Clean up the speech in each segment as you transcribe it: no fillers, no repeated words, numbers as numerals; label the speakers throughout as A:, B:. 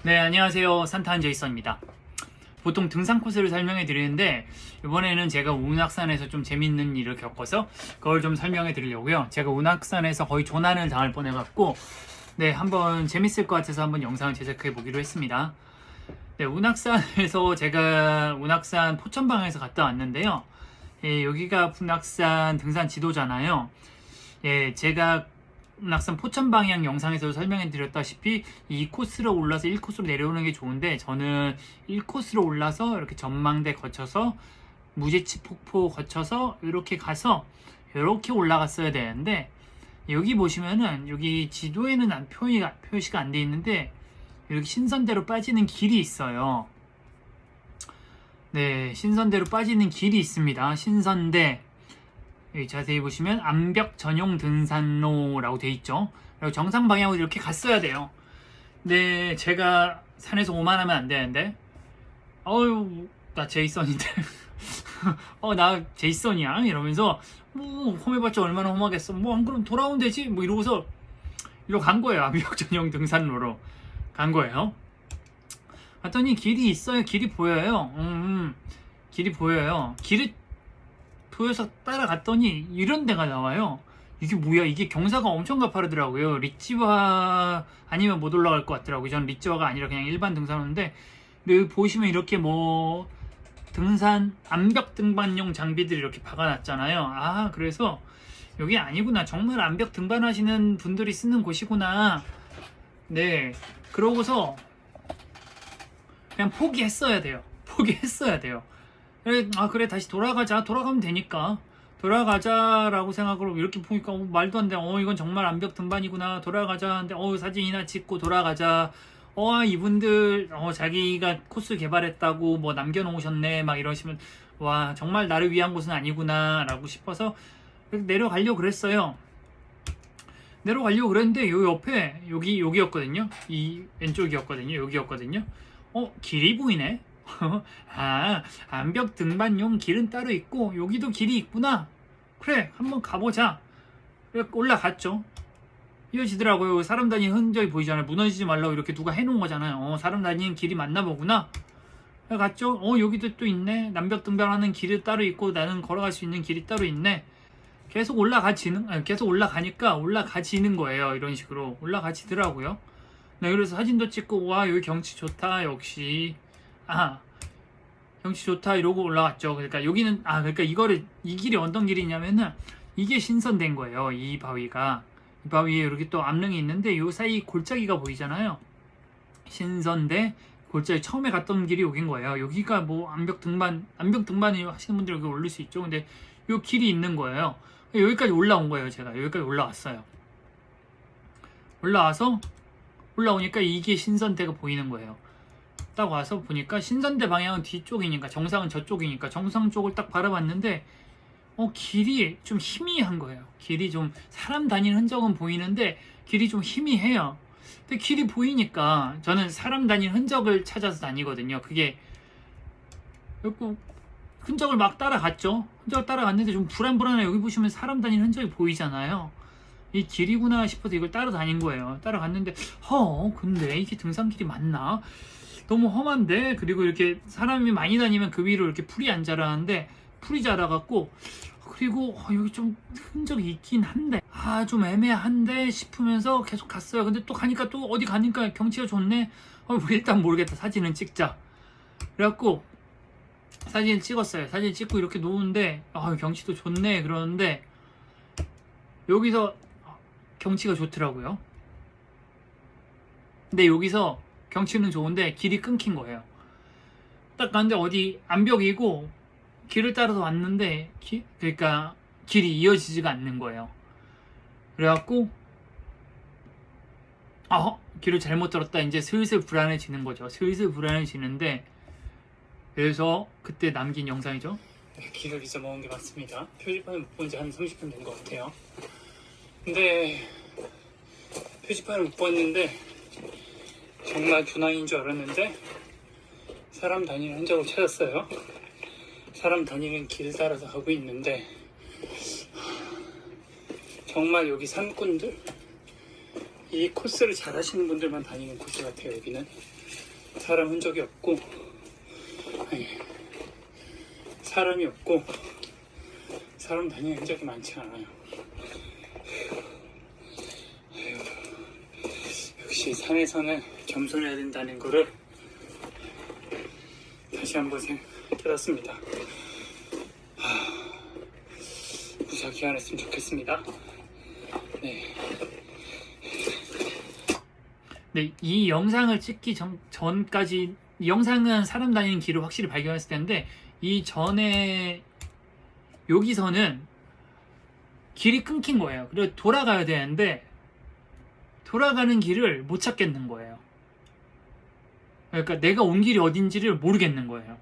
A: 네, 안녕하세요. 산타한 제이슨입니다. 보통 등산 코스를 설명해 드리는데 이번에는 제가 운악산에서 좀 재밌는 일을 겪어서 그걸 좀 설명해 드리려고요. 제가 운악산에서 거의 조난을 당할 뻔해갖고 네, 한번 재밌을 것 같아서 한번 영상을 제작해 보기로 했습니다. 네, 운악산에서 제가 운악산 포천방에서 갔다 왔는데요. 예, 여기가 운악산 등산 지도잖아요. 예, 제가 낙산 포천 방향 영상에서 설명해 드렸다시피 이 코스로 올라서 1코스로 내려오는 게 좋은데 저는 1코스로 올라서 이렇게 전망대 거쳐서 무제치 폭포 거쳐서 이렇게 가서 이렇게 올라갔어야 되는데 여기 보시면은 여기 지도에는 표시가 안 돼 있는데 이렇게 신선대로 빠지는 길이 있어요. 네, 신선대로 빠지는 길이 있습니다. 신선대 여기 자세히 보시면 암벽 전용 등산로라고 돼 있죠. 그리고 정상 방향으로 이렇게 갔어야 돼요. 근데 제가 산에서 오만하면 안 되는데, 어유 나 제이슨인데, 나 제이슨이야 이러면서 뭐 험해봤자 얼마나 험하겠어. 뭐 안 그럼 돌아오면 되지. 뭐 이러고서 이리로 간 거예요. 암벽 전용 등산로로 간 거예요. 봤더니 길이 있어요. 길이 보여요. 길이 보여요. 길이 보여서 따라갔더니 이런 데가 나와요. 이게 뭐야? 이게 경사가 엄청 가파르더라고요. 리찌화 아니면 못 올라갈 것 같더라고요. 저는 리찌화가 아니라 그냥 일반 등산로인데 여기 보시면 이렇게 뭐 등산 암벽 등반용 장비들이 이렇게 박아놨잖아요. 아, 그래서 여기 아니구나. 정말 암벽 등반하시는 분들이 쓰는 곳이구나. 네, 그러고서 그냥 포기했어야 돼요. 포기했어야 돼요. 그래 다시 돌아가자. 돌아가면 되니까 돌아가자라고 생각으로 이렇게 보니까 말도 안 돼. 이건 정말 암벽 등반이구나. 돌아가자 하는데 사진이나 찍고 돌아가자. 이분들 자기가 코스 개발했다고 뭐 남겨놓으셨네 막 이러시면 와 정말 나를 위한 곳은 아니구나 라고 싶어서 내려가려고 그랬어요. 내려가려고 그랬는데 요 옆에 여기였거든요. 이 왼쪽이었거든요. 여기였거든요. 길이 보이네. 암벽 등반용 길은 따로 있고 여기도 길이 있구나. 그래, 한번 가보자. 그래, 올라갔죠. 이어지더라고요. 사람 다니는 흔적이 보이잖아요. 무너지지 말라고 이렇게 누가 해놓은 거잖아요. 사람 다니는 길이 맞나 보구나. 그래, 갔죠. 여기도 또 있네. 남벽 등반하는 길이 따로 있고 나는 걸어갈 수 있는 길이 따로 있네. 계속 계속 올라가지는 거예요. 이런 식으로 올라가지더라고요. 네, 그래서 사진도 찍고 와 여기 경치 좋다 역시. 경치 좋다 이러고 올라갔죠. 그러니까 여기는 그러니까 이 길이 어떤 길이냐면은 이게 신선된 거예요. 이 바위에 이렇게 또 암릉이 있는데 요 사이 골짜기가 보이잖아요. 신선대 골짜기 처음에 갔던 길이 여긴 거예요. 여기가 뭐 암벽 등반을 하시는 분들 여기 올릴 수 있죠. 근데 요 길이 있는 거예요. 여기까지 올라온 거예요. 제가 여기까지 올라왔어요. 올라오니까 이게 신선대가 보이는 거예요. 딱 와서 보니까 신선대 방향은 뒤쪽이니까 정상은 저쪽이니까 정상 쪽을 딱 바라봤는데 길이 좀 희미한 거예요. 길이 좀 사람 다니는 흔적은 보이는데 길이 좀 희미해요. 근데 길이 보이니까 저는 사람 다니는 흔적을 찾아서 다니거든요. 그게 흔적을 막 따라갔죠. 흔적을 따라갔는데 좀 불안불안해. 여기 보시면 사람 다니는 흔적이 보이잖아요. 이 길이구나 싶어서 이걸 따라다닌 거예요. 따라갔는데 근데 이게 등산길이 맞나? 너무 험한데. 그리고 이렇게 사람이 많이 다니면 그 위로 이렇게 풀이 안 자라는데 풀이 자라갖고 그리고 여기 좀 흔적이 있긴 한데 좀 애매한데 싶으면서 계속 갔어요. 근데 또 가니까 또 어디 가니까 경치가 좋네. 일단 모르겠다. 사진은 찍자. 그래갖고 사진을 찍었어요. 사진 찍고 이렇게 놓은데 경치도 좋네 그러는데 여기서 경치가 좋더라고요. 근데 여기서 경치는 좋은데 길이 끊긴 거예요. 딱 갔는데 어디 암벽이고 길을 따라서 왔는데 그러니까 길이 이어지지가 않는 거예요. 그래갖고 길을 잘못 들었다. 이제 슬슬 불안해지는 거죠. 슬슬 불안해지는데 그래서 그때 남긴 영상이죠. 길을 잊어먹은 게 맞습니다. 표지판을 못 본 지 한 30분 된 것 같아요. 근데 표지판을 못 봤는데 정말 조난인 줄 알았는데 사람 다니는 흔적을 찾았어요. 사람 다니는 길 따라서 가고 있는데 정말 여기 산꾼들 이 코스를 잘 하시는 분들만 다니는 코스 같아요. 여기는 사람 흔적이 없고, 아니, 사람이 없고 사람 다니는 흔적이 많지 않아요. 역시 산에서는 겸손해야 된다는 거를 다시 한번 깨닫습니다. 무사히 안 했으면 좋겠습니다. 네, 이 영상을 찍기 전까지, 이 영상은 사람 다니는 길을 확실히 발견했을 텐데, 이 전에 여기서는 길이 끊긴 거예요. 그래서 돌아가야 되는데 돌아가는 길을 못 찾겠는 거예요. 그러니까 내가 온 길이 어딘지를 모르겠는 거예요.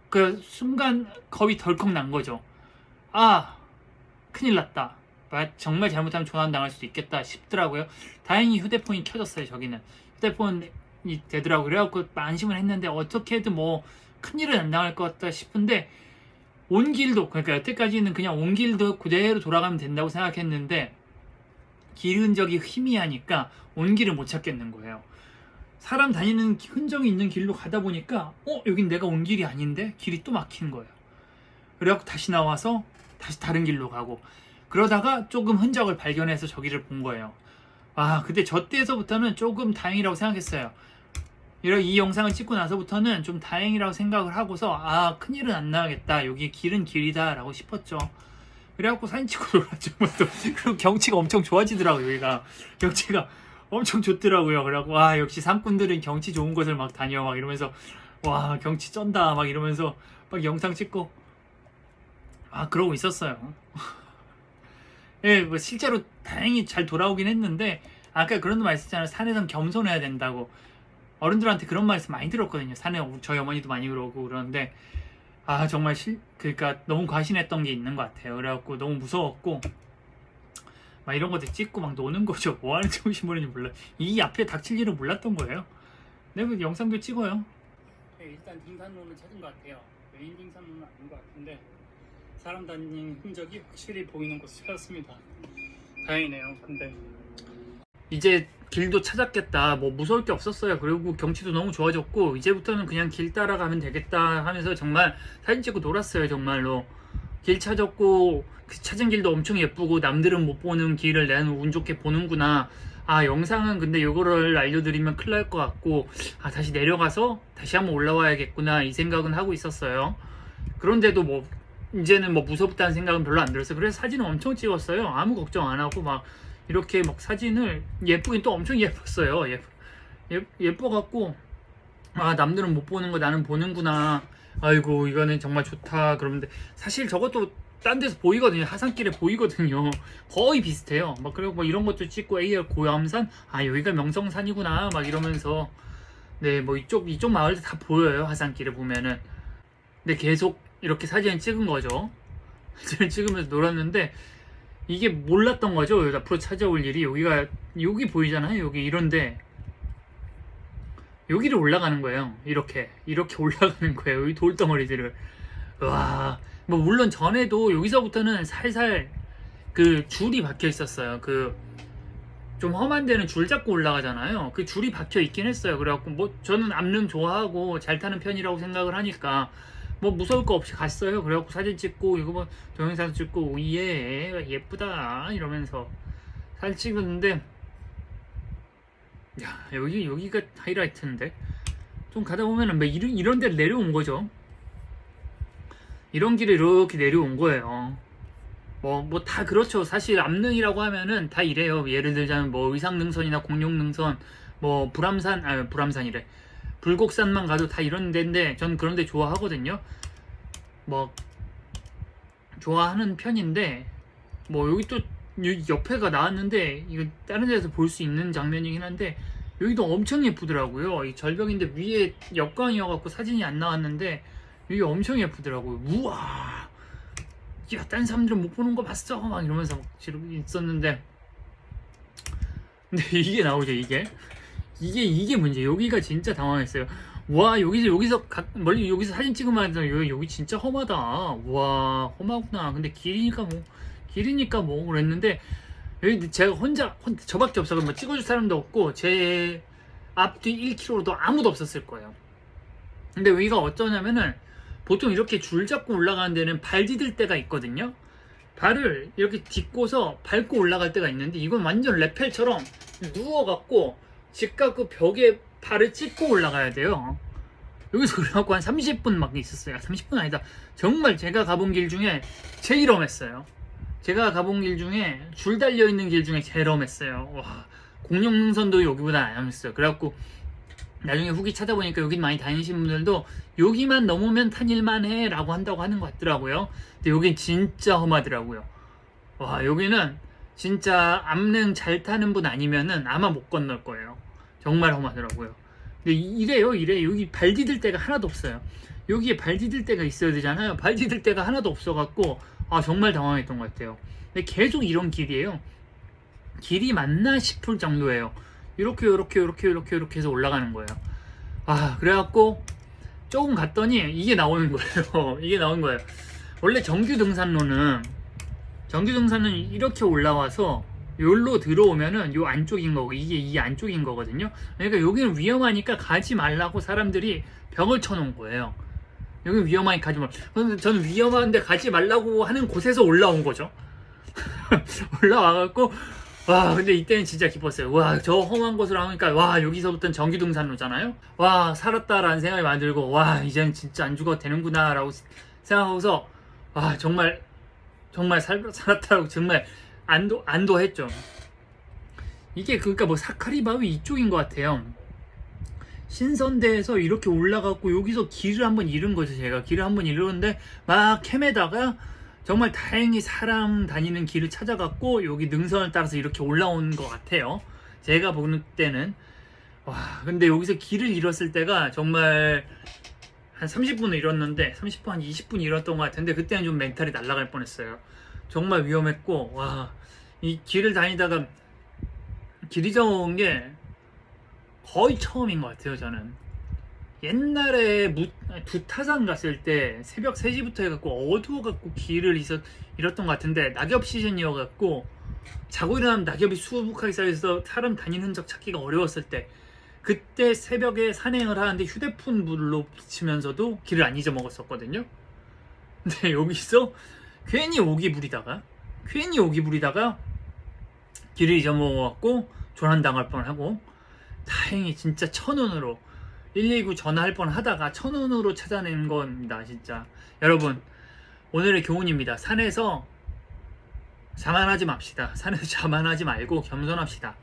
A: 그 순간 겁이 덜컥 난 거죠. 아, 큰일 났다. 정말 잘못하면 조난당할 수도 있겠다 싶더라고요. 다행히 휴대폰이 켜졌어요. 저기는 휴대폰이 되더라고요. 그래갖고 안심을 했는데 어떻게든 뭐 큰일은 안 당할 것 같다 싶은데, 온 길도, 그러니까 여태까지는 그냥 온 길도 그대로 돌아가면 된다고 생각했는데 길 흔적이 희미하니까 온 길을 못 찾겠는 거예요. 사람 다니는 흔적이 있는 길로 가다 보니까 여긴 내가 온 길이 아닌데 길이 또 막히는 거예요. 그래갖고 다시 나와서 다시 다른 길로 가고, 그러다가 조금 흔적을 발견해서 저기를 본 거예요. 근데 저 때에서부터는 조금 다행이라고 생각했어요. 이 영상을 찍고 나서부터는 좀 다행이라고 생각을 하고서 큰일은 안 나겠다, 여기 길은 길이다 라고 싶었죠. 그래갖고 사진 찍고 놀았죠. 그리고 경치가 엄청 좋아지더라고요. 여기가 경치가 엄청 좋더라고요. 그래갖고 역시 산꾼들은 경치 좋은 곳을 막 다녀 막 이러면서 와 경치 쩐다 막 이러면서 막 영상 찍고 그러고 있었어요. 예, 뭐 실제로 다행히 잘 돌아오긴 했는데, 아까 그런 말 했었잖아요. 산에선 겸손해야 된다고. 어른들한테 그런 말씀 많이 들었거든요. 산에 저희 어머니도 많이 그러고 그러는데 정말 그러니까 너무 과신했던 게 있는 것 같아요. 그래갖고 너무 무서웠고 막 이런 것들 찍고 막 노는 거죠. 뭐 하는 짓인지 모르는지 몰라요. 이 앞에 닥칠 일은 몰랐던 거예요. 그 영상도 찍어요. 일단 등산로는 찾은 것 같아요. 메인 등산로는 아닌 것 같은데 사람 다니는 흔적이 확실히 보이는 곳을 찾았습니다. 다행이네요. 근데 이제 길도 찾았겠다, 뭐 무서울 게 없었어요. 그리고 경치도 너무 좋아졌고 이제부터는 그냥 길 따라가면 되겠다 하면서 정말 사진 찍고 놀았어요. 정말로 길 찾았고 그 찾은 길도 엄청 예쁘고 남들은 못 보는 길을 나는 운 좋게 보는구나. 영상은 근데 이거를 알려드리면 큰일 날 것 같고 다시 내려가서 다시 한번 올라와야겠구나 이 생각은 하고 있었어요. 그런데도 뭐 이제는 뭐 무섭다는 생각은 별로 안 들었어요. 그래서 사진은 엄청 찍었어요. 아무 걱정 안 하고 막 이렇게 막 사진을 예쁘긴 또 엄청 예뻤어요. 예뻐갖고 남들은 못 보는 거 나는 보는구나. 아이고 이거는 정말 좋다. 그러는데 사실 저것도 딴 데서 보이거든요. 하산길에 보이거든요. 거의 비슷해요. 막 그리고 뭐 이런 것도 찍고 AR 고암산 여기가 명성산이구나 막 이러면서 네 뭐 이쪽 마을도 다 보여요. 하산길에 보면은. 근데 계속 이렇게 사진을 찍은 거죠. 사진을 찍으면서 놀았는데 이게 몰랐던 거죠. 앞으로 찾아올 일이 여기 보이잖아요. 여기 이런데 여기를 올라가는 거예요. 이렇게 올라가는 거예요. 여기 돌덩어리들을. 와, 뭐 물론 전에도 여기서부터는 살살 그 줄이 박혀 있었어요. 그 좀 험한 데는 줄 잡고 올라가잖아요. 그 줄이 박혀 있긴 했어요. 그래갖고 뭐 저는 암릉 좋아하고 잘 타는 편이라고 생각을 하니까 뭐 무서울 거 없이 갔어요. 그래갖고 사진 찍고 이거 뭐 동영상 찍고 예쁘다 이러면서 사진 찍었는데 여기가 하이라이트인데 좀 가다 보면은 이런 데를 내려온 거죠. 이런 길을 이렇게 내려온 거예요. 뭐 다 그렇죠. 사실 암릉이라고 하면은 다 이래요. 예를 들자면 뭐 의상능선이나 공룡능선, 뭐 불암산이래. 불곡산만 가도 다 이런 데인데 전 그런 데 좋아하거든요. 뭐 좋아하는 편인데 뭐 여기 또 옆에가 나왔는데 이거 다른 데서 볼 수 있는 장면이긴 한데 여기도 엄청 예쁘더라고요. 이 절벽인데 위에 역광이어갖고 사진이 안 나왔는데 여기 엄청 예쁘더라고요. 우와, 야, 딴 사람들은 못 보는 거 봤어 막 이러면서 막 있었는데 근데 이게 나오죠. 이게 문제. 여기가 진짜 당황했어요. 와, 여기서 멀리 여기서 사진 찍으면 여기 진짜 험하다. 와, 험하구나. 근데 길이니까 뭐 그랬는데 여기 제가 혼자 저밖에 없어. 뭐 찍어줄 사람도 없고 제 앞뒤 1km도 아무도 없었을 거예요. 근데 여기가 어쩌냐면은 보통 이렇게 줄 잡고 올라가는 데는 발 디딜 때가 있거든요. 발을 이렇게 딛고서 밟고 올라갈 때가 있는데 이건 완전 레펠처럼 누워갖고 직각 그 벽에 발을 찍고 올라가야 돼요. 여기서 그래갖고 한 30분 막 있었어요. 30분 아니다. 정말 제가 가본 길 중에 제일 험했어요. 제가 가본 길 중에 줄 달려있는 길 중에 제일 험했어요. 와, 공룡능선도 여기보다 안 험했어요. 그래갖고 나중에 후기 찾아보니까 여기 많이 다니시는 분들도 여기만 넘으면 탄일만 해 라고 한다고 하는 것 같더라고요. 근데 여긴 진짜 험하더라고요. 와, 여기는 진짜 암릉 잘 타는 분 아니면은 아마 못 건널 거예요. 정말 험하더라고요. 근데 이래요. 여기 발 디딜 데가 하나도 없어요. 여기에 발 디딜 데가 있어야 되잖아요. 발 디딜 데가 하나도 없어갖고 정말 당황했던 것 같아요. 근데 계속 이런 길이에요. 길이 맞나 싶을 정도예요. 이렇게 해서 올라가는 거예요. 그래갖고 조금 갔더니 이게 나오는 거예요. 이게 나온 거예요. 원래 정규 등산로는 이렇게 올라와서 여기로 들어오면은 요 안쪽인 거고 이게 이 안쪽인 거거든요. 그러니까 여기는 위험하니까 가지 말라고 사람들이 벽을 쳐놓은 거예요. 여기 위험하니까 가지 말라고. 그런데 저는 위험한데 가지 말라고 하는 곳에서 올라온 거죠. 올라와갖고 근데 이때는 진짜 기뻤어요. 와, 저 험한 곳으로 하니까 여기서부터는 정규 등산로잖아요. 살았다라는 생각이 많이 들고 이제는 진짜 안 죽어도 되는구나 라고 생각하고서 정말 살았다라고 정말 안도했죠. 이게 그러니까 뭐 사카리 바위 이쪽인 것 같아요. 신선대에서 이렇게 올라갔고 여기서 길을 한번 잃은 거죠. 제가 길을 한번 잃었는데 막 헤매다가 정말 다행히 사람 다니는 길을 찾아갔고 여기 능선을 따라서 이렇게 올라온 것 같아요. 제가 보는 때는 근데 여기서 길을 잃었을 때가 정말 한 30분을 잃었는데 30분 한 20분 잃었던 것 같은데 그때는 좀 멘탈이 날아갈 뻔했어요. 정말 위험했고 이 길을 다니다가 길 잊어먹은 게 거의 처음인 것 같아요. 저는 옛날에 두타산 갔을 때 새벽 3시부터 해갖고 어두워갖고 길을 잃었던 것 같은데 낙엽 시즌이어갖고 자고 일어나면 낙엽이 수북하게 쌓여서 사람 다니는 흔적 찾기가 어려웠을 때 그때 새벽에 산행을 하는데 휴대폰 불로 비치면서도 길을 안 잊어먹었었거든요. 근데 여기서 괜히 오기 부리다가 길을 잊어먹어갖고 조난당할 뻔하고 다행히 진짜 천운으로 119 전화할 뻔 하다가 천운으로 찾아낸 겁니다. 진짜 여러분, 오늘의 교훈입니다. 산에서 자만하지 맙시다. 산에서 자만하지 말고 겸손합시다.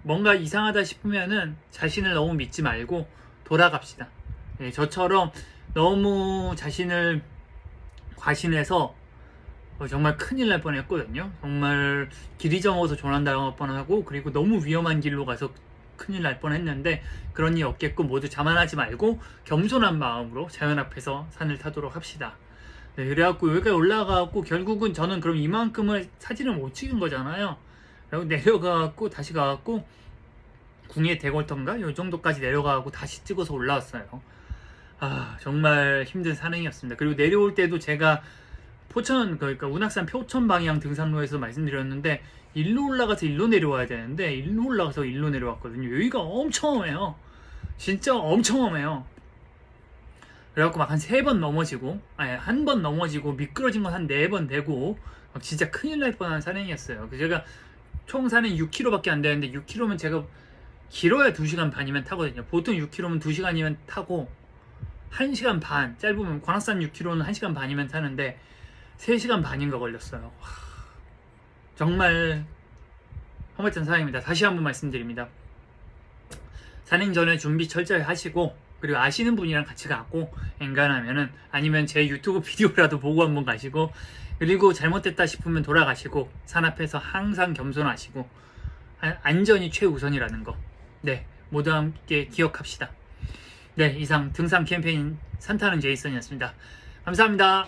A: 뭔가 이상하다 싶으면은 자신을 너무 믿지 말고 돌아갑시다. 저처럼 너무 자신을 과신해서 정말 큰일 날 뻔했거든요. 정말 길 잊어먹어서 조난당할 뻔하고 그리고 너무 위험한 길로 가서 큰일 날 뻔했는데 그런 일 없겠고 모두 자만하지 말고 겸손한 마음으로 자연 앞에서 산을 타도록 합시다. 그래갖고 여기까지 올라가갖고 결국은 저는 그럼 이만큼을 사진을 못 찍은 거잖아요. 그리고 내려가갖고 다시 가갖고 궁예 대골터인가 요 정도까지 내려가갖고 다시 찍어서 올라왔어요. 정말 힘든 산행이었습니다. 그리고 내려올 때도 제가 포천, 그러니까 운악산 표천 방향 등산로에서 말씀드렸는데 일로 올라가서 일로 내려와야 되는데 일로 올라가서 일로 내려왔거든요. 여기가 엄청 험해요. 진짜 엄청 험해요. 그래갖고 막 한 3번 넘어지고 한 번 넘어지고 미끄러진 건 한 4번 되고 막 진짜 큰일 날 뻔한 산행이었어요. 제가 총 산행 6km밖에 안 되는데 6km면 제가 길어야 2시간 반이면 타거든요. 보통 6km면 2시간이면 타고 1시간 반, 짧으면 관악산 6km는 1시간 반이면 타는데 3시간 반인가 걸렸어요. 정말 험했던 산행입니다. 다시 한번 말씀드립니다. 산행 전에 준비 철저히 하시고 그리고 아시는 분이랑 같이 가고 엔간하면은 아니면 제 유튜브 비디오라도 보고 한번 가시고 그리고 잘못됐다 싶으면 돌아가시고 산 앞에서 항상 겸손하시고 안전이 최우선이라는 거 모두 함께 기억합시다. 이상 등산 캠페인 산타는 제이슨이었습니다. 감사합니다.